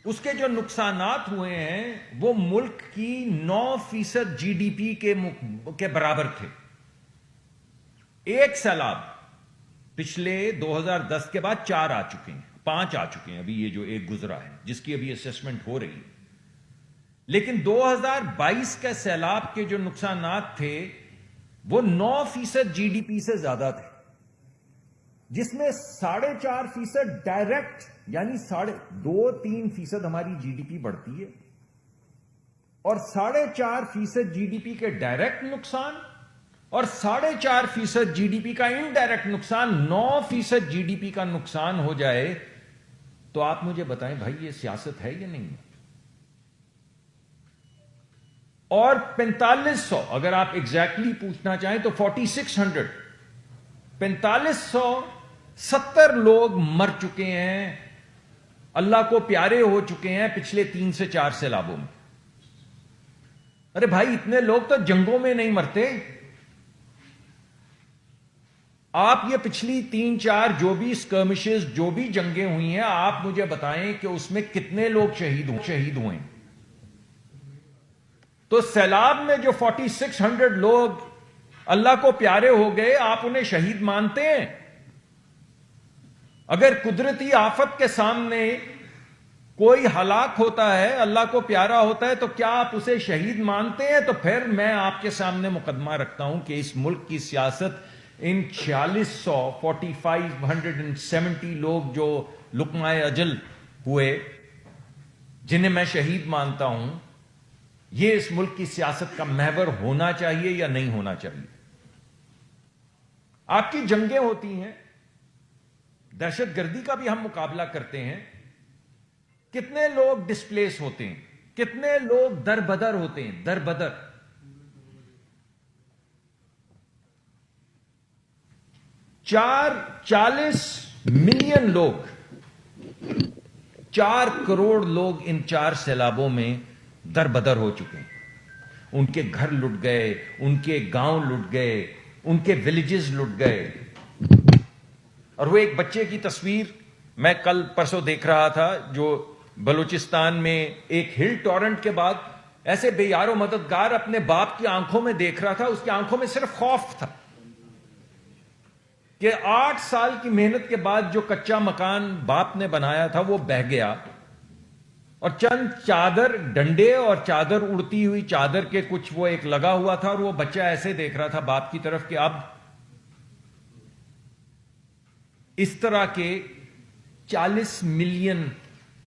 اس کے جو نقصانات ہوئے ہیں وہ ملک کی 9% جی ڈی پی کے برابر تھے. ایک سیلاب پچھلے 2010 کے بعد 4 آ چکے ہیں، 5 آ چکے ہیں، ابھی یہ جو ایک گزرا ہے جس کی ابھی اسیسمنٹ ہو رہی ہے. لیکن 2022 کے سیلاب کے جو نقصانات تھے وہ 9% جی ڈی پی سے زیادہ تھے، جس میں 4.5% ڈائریکٹ، یعنی 2-3% ہماری جی ڈی پی بڑھتی ہے، اور 4.5% جی ڈی پی کے ڈائریکٹ نقصان اور 4.5% جی ڈی پی کا انڈائریکٹ نقصان. 9% جی ڈی پی کا نقصان ہو جائے تو آپ مجھے بتائیں بھائی یہ سیاست ہے یا نہیں؟ اور 4500 اگر آپ ایگزیکٹلی پوچھنا چاہیں تو 4570 لوگ مر چکے ہیں، اللہ کو پیارے ہو چکے ہیں پچھلے 3 سے 4 سیلابوں میں. ارے بھائی اتنے لوگ تو جنگوں میں نہیں مرتے. آپ یہ پچھلی 3-4 جو بھی اسکرمشز، جو بھی جنگیں ہوئی ہیں، آپ مجھے بتائیں کہ اس میں کتنے لوگ شہید ہوئے. تو سیلاب میں جو 4600 لوگ اللہ کو پیارے ہو گئے، آپ انہیں شہید مانتے ہیں؟ اگر قدرتی آفت کے سامنے کوئی ہلاک ہوتا ہے، اللہ کو پیارا ہوتا ہے، تو کیا آپ اسے شہید مانتے ہیں؟ تو پھر میں آپ کے سامنے مقدمہ رکھتا ہوں کہ اس ملک کی سیاست ان 4570 لوگ جو لقمہ اجل ہوئے، جنہیں میں شہید مانتا ہوں، یہ اس ملک کی سیاست کا محور ہونا چاہیے یا نہیں ہونا چاہیے؟ آپ کی جنگیں ہوتی ہیں، دہشت گردی کا بھی ہم مقابلہ کرتے ہیں، کتنے لوگ ڈسپلیس ہوتے ہیں، کتنے لوگ در بدر ہوتے ہیں، در بدر. 40 ملین لوگ، 4 کروڑ لوگ ان 4 سیلابوں میں در بدر ہو چکے ہیں. ان کے گھر لٹ گئے، ان کے گاؤں لٹ گئے، ان کے ولیجز لٹ گئے. اور وہ ایک بچے کی تصویر میں کل پرسوں دیکھ رہا تھا جو بلوچستان میں ایک ہل ٹورنٹ کے بعد ایسے بے یار و مددگار اپنے باپ کی آنکھوں میں دیکھ رہا تھا. اس کی آنکھوں میں صرف خوف تھا کہ 8 سال کی محنت کے بعد جو کچا مکان باپ نے بنایا تھا وہ بہہ گیا، اور چند چادر، ڈنڈے اور چادر اڑتی ہوئی چادر کے کچھ وہ ایک لگا ہوا تھا، اور وہ بچہ ایسے دیکھ رہا تھا باپ کی طرف کہ اب اس طرح کے 40 ملین